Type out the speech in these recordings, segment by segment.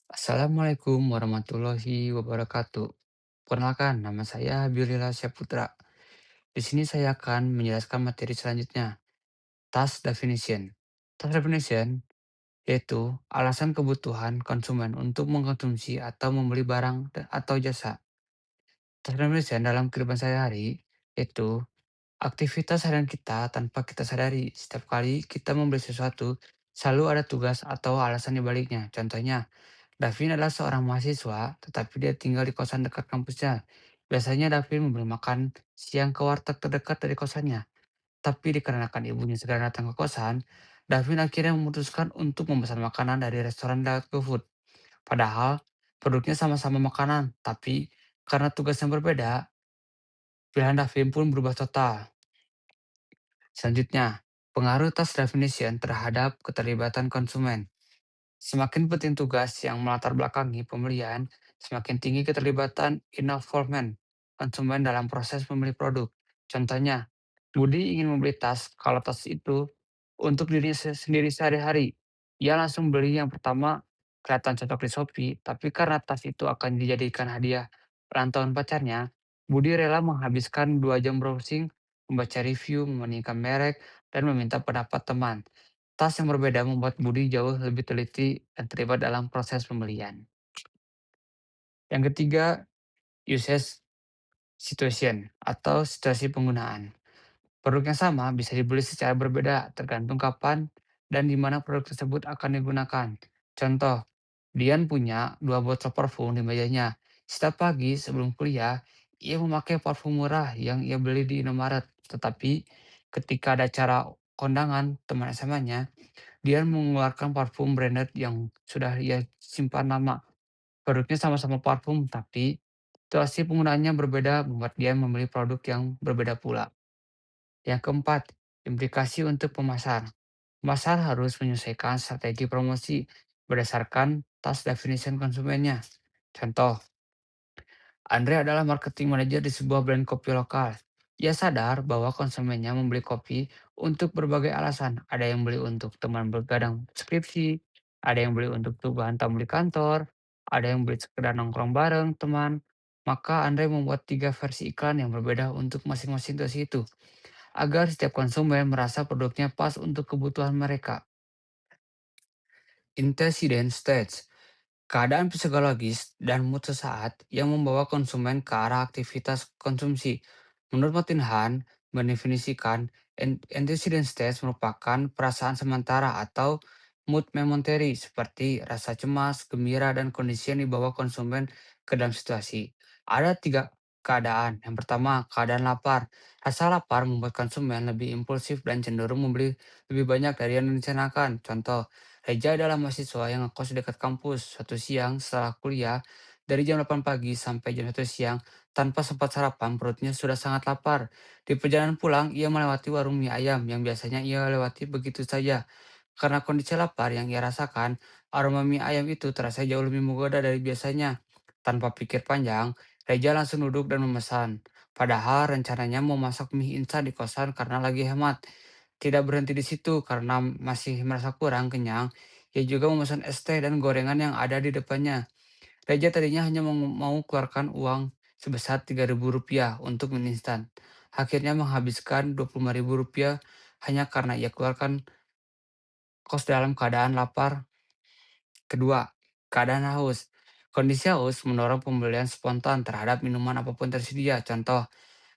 Assalamualaikum warahmatullahi wabarakatuh. Perkenalkan, nama saya Bilila Syaputra. Di sini saya akan menjelaskan materi selanjutnya, task definition. Task definition yaitu alasan kebutuhan konsumen untuk mengkonsumsi atau membeli barang atau jasa. Task definition dalam kehidupan sehari-hari yaitu aktivitas harian kita tanpa kita sadari. Setiap kali kita membeli sesuatu, selalu ada tugas atau alasan di baliknya. Contohnya, Davin adalah seorang mahasiswa, tetapi dia tinggal di kosan dekat kampusnya. Biasanya Davin membeli makan siang ke warteg terdekat dari kosannya. Tapi dikarenakan ibunya segera datang ke kosan, Davin akhirnya memutuskan untuk memesan makanan dari restoran dekat GoFood. Padahal produknya sama-sama makanan, tapi karena tugasnya berbeda, pilihan Davin pun berubah total. Selanjutnya, pengaruh task definition terhadap keterlibatan konsumen. Semakin penting tugas yang melatar belakangi pembelian, semakin tinggi keterlibatan involvement konsumen dalam proses membeli produk. Contohnya, Budi ingin membeli tas, kalau tas itu untuk dirinya sendiri sehari-hari. Ia langsung beli yang pertama, kelihatan cocok di Shopee, tapi karena tas itu akan dijadikan hadiah ulang tahun pacarnya, Budi rela menghabiskan 2 jam browsing, membaca review, membandingkan merek, dan meminta pendapat teman. Tas yang berbeda membuat Budi jauh lebih teliti dan terlibat dalam proses pembelian. Yang ketiga, usage situation atau situasi penggunaan. Produk yang sama bisa dibeli secara berbeda tergantung kapan dan di mana produk tersebut akan digunakan. Contoh, Dian punya 2 botol parfum di mejanya. Setiap pagi sebelum kuliah, ia memakai parfum murah yang ia beli di Indomaret. Tetapi ketika ada acara kondangan teman SMA-nya, Dian mengeluarkan parfum branded yang sudah ia simpan lama. Produknya sama-sama parfum, tapi situasi penggunaannya berbeda membuat Dian membeli produk yang berbeda pula. Yang keempat, implikasi untuk pemasar. Pemasar harus menyesuaikan strategi promosi berdasarkan task definition konsumennya. Contoh, Andre adalah marketing manager di sebuah brand kopi lokal. Ia sadar bahwa konsumennya membeli kopi untuk berbagai alasan. Ada yang beli untuk teman bergadang skripsi, ada yang beli untuk tujuan tamu di kantor, ada yang beli sekedar nongkrong bareng teman. Maka Andre membuat 3 versi iklan yang berbeda untuk masing-masing situasi itu, agar setiap konsumen merasa produknya pas untuk kebutuhan mereka. Antecedent stage, keadaan psikologis dan mood sesaat yang membawa konsumen ke arah aktivitas konsumsi. Menurut Martin Han, mendefinisikan antecedent state merupakan perasaan sementara atau mood momentary seperti rasa cemas, gembira, dan kondisi yang dibawa konsumen ke dalam situasi. Ada 3 keadaan. Yang pertama, keadaan lapar. Rasa lapar membuat konsumen lebih impulsif dan cenderung membeli lebih banyak dari yang direncanakan. Contoh, Reja adalah mahasiswa yang ngekos di dekat kampus. Suatu siang setelah kuliah, dari jam 8 pagi sampai jam 1 siang, tanpa sempat sarapan, perutnya sudah sangat lapar. Di perjalanan pulang, ia melewati warung mie ayam yang biasanya ia lewati begitu saja. Karena kondisi lapar yang ia rasakan, aroma mie ayam itu terasa jauh lebih menggoda dari biasanya. Tanpa pikir panjang, Reja langsung duduk dan memesan. Padahal rencananya mau masak mie instan di kosan karena lagi hemat. Tidak berhenti di situ karena masih merasa kurang kenyang, ia juga memesan es teh dan gorengan yang ada di depannya. Reja tadinya hanya mau keluarkan uang sebesar Rp3.000 untuk mie instan. Akhirnya menghabiskan Rp25.000 hanya karena ia keluarkan kos dalam keadaan lapar. Kedua, keadaan haus. Kondisi haus mendorong pembelian spontan terhadap minuman apapun tersedia. Contoh,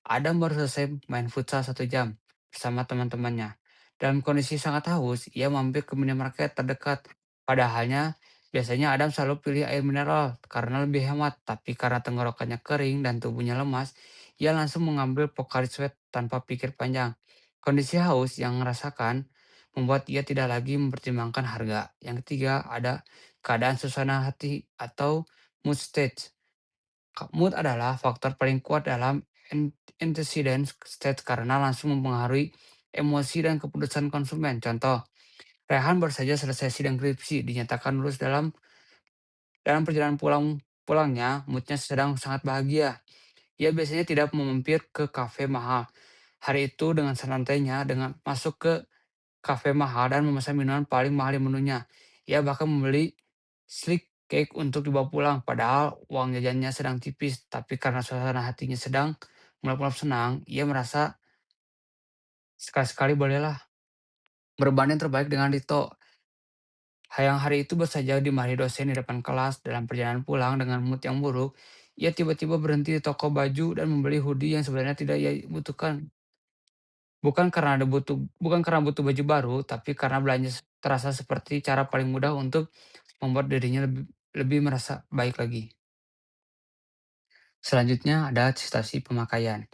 Adam baru selesai main futsal 1 jam bersama teman-temannya. Dalam kondisi sangat haus, ia mampir ke minimarket terdekat. Padahalnya, biasanya Adam selalu pilih air mineral karena lebih hemat, tapi karena tenggorokannya kering dan tubuhnya lemas, ia langsung mengambil Pocari Sweat tanpa pikir panjang. Kondisi haus yang merasakan membuat ia tidak lagi mempertimbangkan harga. Yang ketiga, ada keadaan suasana hati atau mood state. Mood adalah faktor paling kuat dalam antecedent state karena langsung mempengaruhi emosi dan keputusan konsumen. Contoh, Rehan baru saja selesai sidang skripsi, dinyatakan lulus dalam perjalanan pulangnya, moodnya sedang sangat bahagia. Ia biasanya tidak mampir ke kafe mahal. Hari itu dengan santainya dengan masuk ke kafe mahal dan memesan minuman paling mahal di menunya. Ia bahkan membeli cake untuk dibawa pulang, padahal uang jajannya sedang tipis, tapi karena suasana hatinya sedang mulap-mulap senang, ia merasa sekali-sekali bolehlah berbanding terbaik dengan Dito. Yang hari itu saja dimarahi dosen di depan kelas. Dalam perjalanan pulang dengan mood yang buruk, ia tiba-tiba berhenti di toko baju dan membeli hoodie yang sebenarnya tidak ia butuhkan. Bukan karena butuh baju baru, tapi karena belanja terasa seperti cara paling mudah untuk membuat dirinya lebih merasa baik lagi. Selanjutnya ada situasi pemakaian.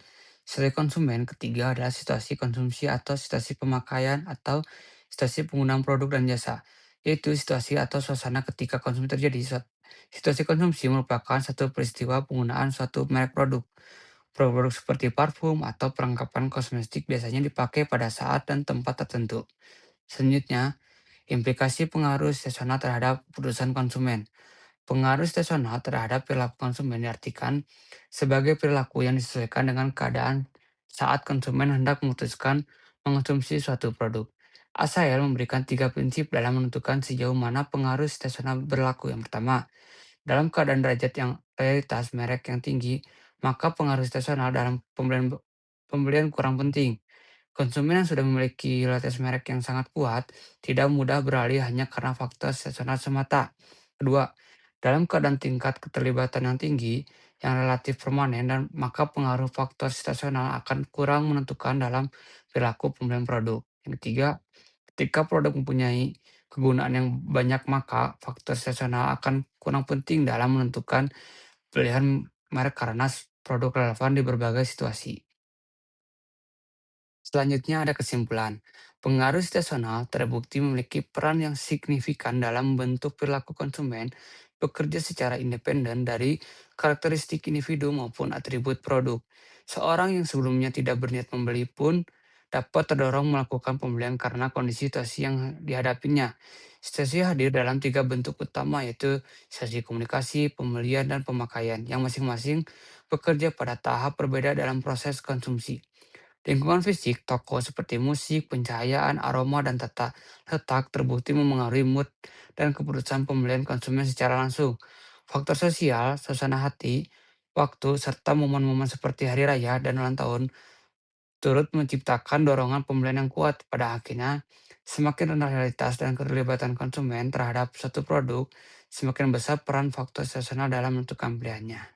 Sebagai konsumen, ketiga adalah situasi konsumsi atau situasi pemakaian atau situasi penggunaan produk dan jasa, yaitu situasi atau suasana ketika konsumsi terjadi. Situasi konsumsi merupakan satu peristiwa penggunaan suatu merek produk. Produk seperti parfum atau perlengkapan kosmetik biasanya dipakai pada saat dan tempat tertentu. Selanjutnya, implikasi pengaruh seasonal terhadap keputusan konsumen. Pengaruh situasional terhadap perilaku konsumen diartikan sebagai perilaku yang disesuaikan dengan keadaan saat konsumen hendak memutuskan mengonsumsi suatu produk. ASAEL memberikan tiga prinsip dalam menentukan sejauh mana pengaruh situasional berlaku. Yang pertama, dalam keadaan derajat yang loyalitas merek yang tinggi, maka pengaruh situasional dalam pembelian kurang penting. Konsumen yang sudah memiliki loyalitas merek yang sangat kuat tidak mudah beralih hanya karena faktor seasonal semata. Kedua, dalam keadaan tingkat keterlibatan yang tinggi, yang relatif permanen dan maka pengaruh faktor situasional akan kurang menentukan dalam perilaku pembelian produk. Yang ketiga, ketika produk mempunyai kegunaan yang banyak maka faktor situasional akan kurang penting dalam menentukan pilihan merek karena produk relevan di berbagai situasi. Selanjutnya ada kesimpulan. Pengaruh situasional terbukti memiliki peran yang signifikan dalam membentuk perilaku konsumen bekerja secara independen dari karakteristik individu maupun atribut produk. Seorang yang sebelumnya tidak berniat membeli pun dapat terdorong melakukan pembelian karena kondisi situasi yang dihadapinya. Situasi hadir dalam tiga bentuk utama yaitu situasi komunikasi, pembelian, dan pemakaian yang masing-masing bekerja pada tahap berbeda dalam proses konsumsi. Lingkungan fisik toko seperti musik, pencahayaan, aroma, dan tata letak terbukti memengaruhi mood dan keputusan pembelian konsumen secara langsung. Faktor sosial, suasana hati, waktu, serta momen-momen seperti hari raya dan ulang tahun turut menciptakan dorongan pembelian yang kuat. Pada akhirnya, semakin rendah realitas dan keterlibatan konsumen terhadap suatu produk, semakin besar peran faktor seasonal dalam menentukan pilihannya.